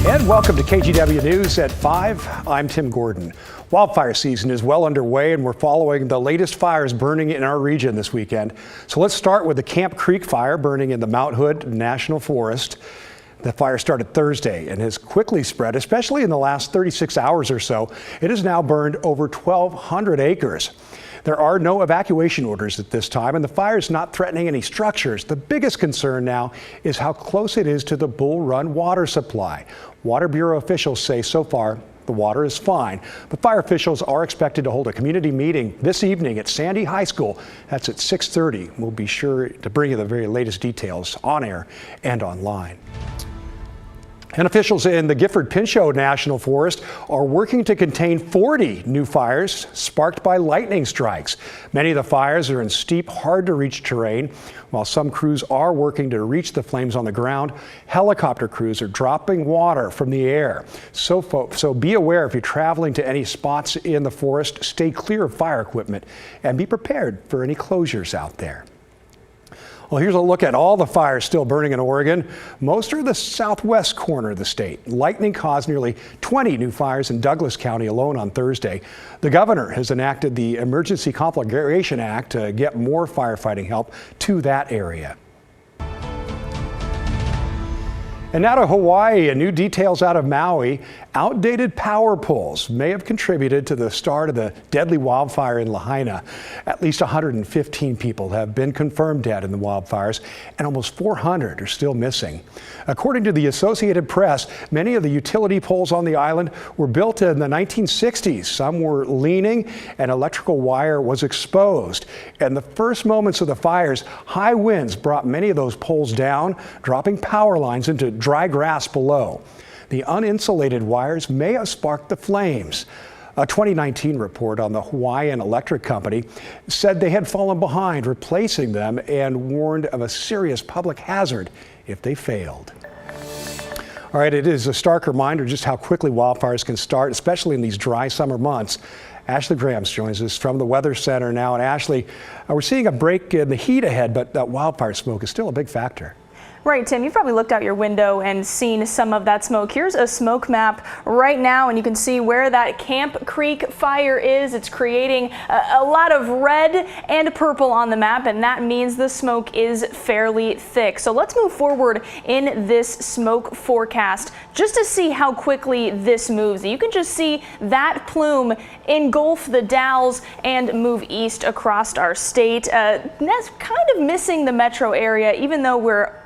And welcome to KGW News at 5. I'm Tim Gordon. Wildfire season is well underway, and we're following the latest fires burning in our region this weekend. So let's start with the Camp Creek fire burning in the Mount Hood National Forest. The fire started Thursday and has quickly spread, especially in the last 36 hours or so. It has now burned over 1,200 acres. There are no evacuation orders at this time, and the fire is not threatening any structures. The biggest concern now is how close it is to the Bull Run water supply. Water Bureau officials say so far the water is fine, but fire officials are expected to hold a community meeting this evening at Sandy High School. That's at 6:30. We'll be sure to bring you the very latest details on air and online. And officials in the Gifford-Pinchot National Forest are working to contain 40 new fires sparked by lightning strikes. Many of the fires are in steep, hard-to-reach terrain. While some crews are working to reach the flames on the ground, helicopter crews are dropping water from the air. So be aware if you're traveling to any spots in the forest, stay clear of fire equipment and be prepared for any closures out there. Well, here's a look at all the fires still burning in Oregon. Most are the southwest corner of the state. Lightning caused nearly 20 new fires in Douglas County alone on Thursday. The governor has enacted the Emergency Conflagration Act to get more firefighting help to that area. And now to Hawaii, and new details out of Maui. Outdated power poles may have contributed to the start of the deadly wildfire in Lahaina. At least 115 people have been confirmed dead in the wildfires, and almost 400 are still missing. According to the Associated Press, many of the utility poles on the island were built in the 1960s. Some were leaning, and electrical wire was exposed. In the first moments of the fires, high winds brought many of those poles down, dropping power lines into dry grass below. The uninsulated wires may have sparked the flames. A 2019 report on the Hawaiian Electric Company said they had fallen behind replacing them and warned of a serious public hazard if they failed. All right, it is a stark reminder just how quickly wildfires can start, especially in these dry summer months. Ashley Grams joins us from the Weather Center now. And Ashley, we're seeing a break in the heat ahead, but that wildfire smoke is still a big factor. Right, Tim, you've probably looked out your window and seen some of that smoke. Here's a smoke map right now, and you can see where that Camp Creek fire is. It's creating a lot of red and purple on the map, and that means the smoke is fairly thick. So let's move forward in this smoke forecast just to see how quickly this moves. You can just see that plume engulf the Dalles and move east across our state. That's kind of missing the metro area, even though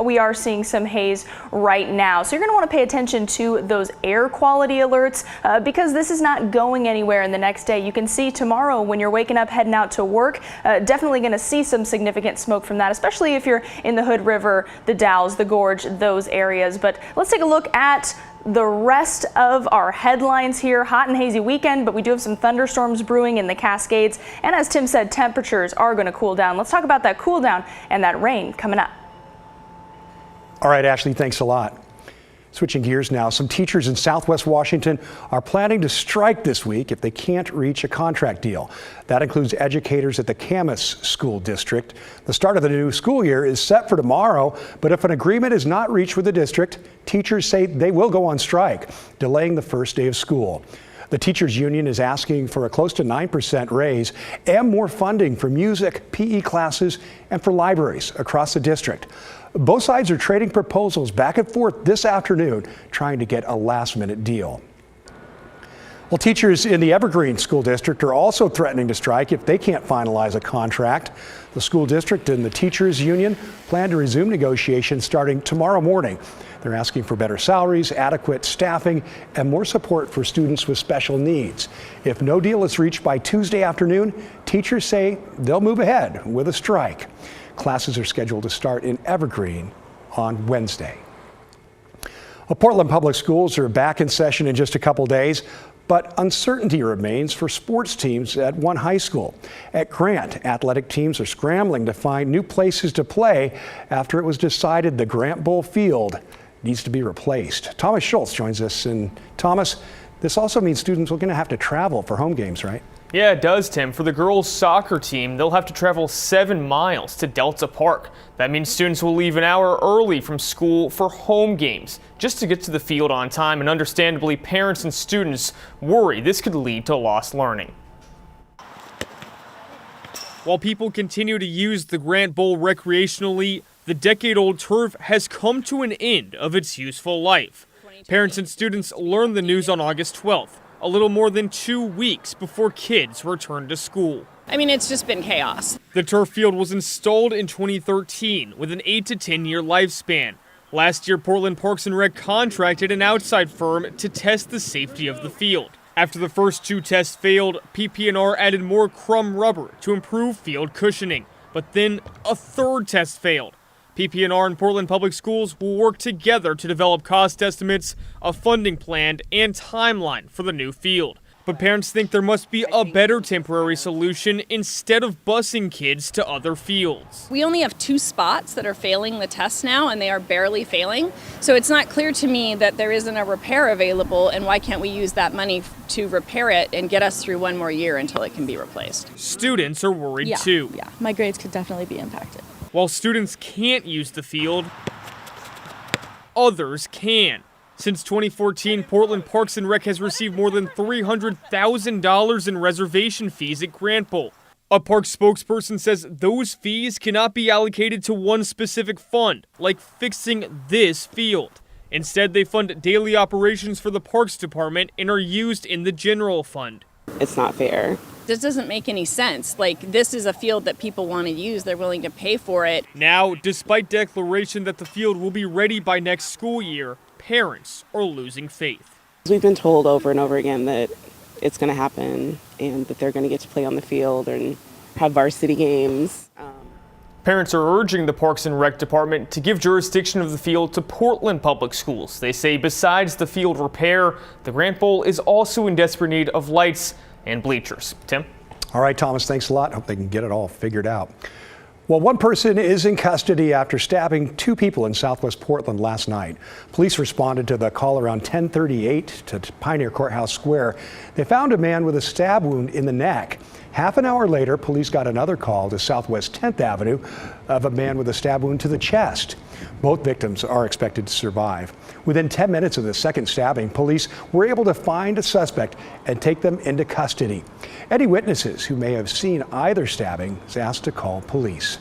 we are seeing some haze right now. So you're going to want to pay attention to those air quality alerts because this is not going anywhere in the next day. You can see tomorrow when you're waking up heading out to work, definitely going to see some significant smoke from that, especially if you're in the Hood River, the Dalles, the Gorge, those areas. But let's take a look at the rest of our headlines here. Hot and hazy weekend, but we do have some thunderstorms brewing in the Cascades. And as Tim said, temperatures are going to cool down. Let's talk about that cool down and that rain coming up. All right, Ashley, thanks a lot. Switching gears now, some teachers in Southwest Washington are planning to strike this week if they can't reach a contract deal. That includes educators at the Camas school district. The start of the new school year is set for tomorrow, but if an agreement is not reached with the district, teachers say they will go on strike, delaying the first day of school. The teachers union is asking for a close to 9% raise and more funding for music, PE classes, and for libraries across the district. Both sides are trading proposals back and forth this afternoon, trying to get a last-minute deal. Well, teachers in the Evergreen School District are also threatening to strike if they can't finalize a contract. The school district and the teachers union plan to resume negotiations starting tomorrow morning. They're asking for better salaries, adequate staffing, and more support for students with special needs. If no deal is reached by Tuesday afternoon, teachers say they'll move ahead with a strike. Classes are scheduled to start in Evergreen on Wednesday. Well, Portland Public Schools are back in session in just a couple days, but uncertainty remains for sports teams at one high school. At Grant, athletic teams are scrambling to find new places to play after it was decided the Grant Bowl field needs to be replaced. Thomas Schultz joins us. And Thomas, this also means students are going to have to travel for home games, right? Yeah, it does, Tim. For the girls' soccer team, they'll have to travel 7 miles to Delta Park. That means students will leave an hour early from school for home games just to get to the field on time, and understandably, parents and students worry this could lead to lost learning. While people continue to use the Grant Bowl recreationally, the decade-old turf has come to an end of its useful life. Parents and students learned the news on August 12th. A little more than 2 weeks before kids returned to school. I mean, it's just been chaos. The turf field was installed in 2013 with an 8 to 10 year lifespan. Last year, Portland Parks and Rec contracted an outside firm to test the safety of the field. After the first 2 tests failed, PP&R added more crumb rubber to improve field cushioning. But then a 3rd test failed. PP&R and Portland Public Schools will work together to develop cost estimates, a funding plan, and timeline for the new field. But parents think there must be a better temporary solution instead of busing kids to other fields. We only have 2 spots that are failing the test now, and they are barely failing. So it's not clear to me that there isn't a repair available, and why can't we use that money to repair it and get us through 1 more year until it can be replaced? Students are worried too. Yeah, my grades could definitely be impacted. While students can't use the field, others can. Since 2014, Portland Parks and Rec has received more than $300,000 in reservation fees at Grant Bowl. A park spokesperson says those fees cannot be allocated to one specific fund, like fixing this field. Instead, they fund daily operations for the Parks Department and are used in the general fund. It's not fair. This doesn't make any sense. Like, this is a field that people want to use. They're willing to pay for it. Now, despite declaration that the field will be ready by next school year, parents are losing faith. We've been told over and over again that it's going to happen and that they're going to get to play on the field and have varsity games. Parents are urging the Parks and Rec Department to give jurisdiction of the field to Portland Public Schools. They say besides the field repair, the Grant Bowl is also in desperate need of lights and bleachers. Tim? All right, Thomas, thanks a lot. Hope they can get it all figured out. Well, one person is in custody after stabbing 2 people in southwest Portland last night. Police responded to the call around 10:38 to Pioneer Courthouse Square. They found a man with a stab wound in the neck. Half an hour later, police got another call to Southwest 10th Avenue of a man with a stab wound to the chest. Both victims are expected to survive. Within 10 minutes of the second stabbing, police were able to find a suspect and take them into custody. Any witnesses who may have seen either stabbing is asked to call police.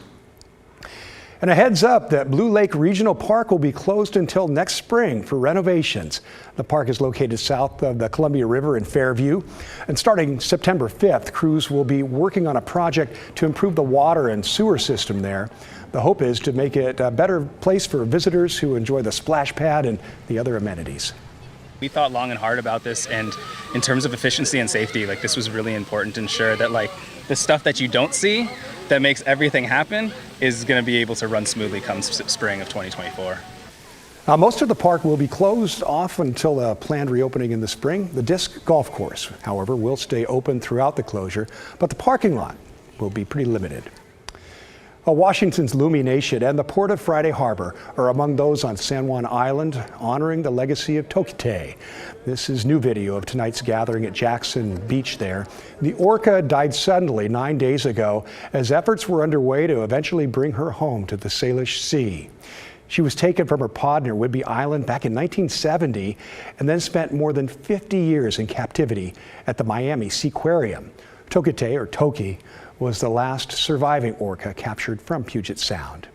And a heads up that Blue Lake Regional Park will be closed until next spring for renovations. The park is located south of the Columbia River in Fairview. And starting September 5th, crews will be working on a project to improve the water and sewer system there. The hope is to make it a better place for visitors who enjoy the splash pad and the other amenities. We thought long and hard about this, and in terms of efficiency and safety, this was really important to ensure that the stuff that you don't see that makes everything happen is going to be able to run smoothly come spring of 2024. Most of the park will be closed off until the planned reopening in the spring. The disc golf course, however, will stay open throughout the closure, but the parking lot will be pretty limited. Washington's Lummi Nation and the Port of Friday Harbor are among those on San Juan Island honoring the legacy of Tokitae. This is new video of tonight's gathering at Jackson Beach there. The orca died suddenly 9 days ago as efforts were underway to eventually bring her home to the Salish Sea. She was taken from her pod near Whidbey Island back in 1970 and then spent more than 50 years in captivity at the Miami Seaquarium. Tokitae, or Toki, was the last surviving orca captured from Puget Sound.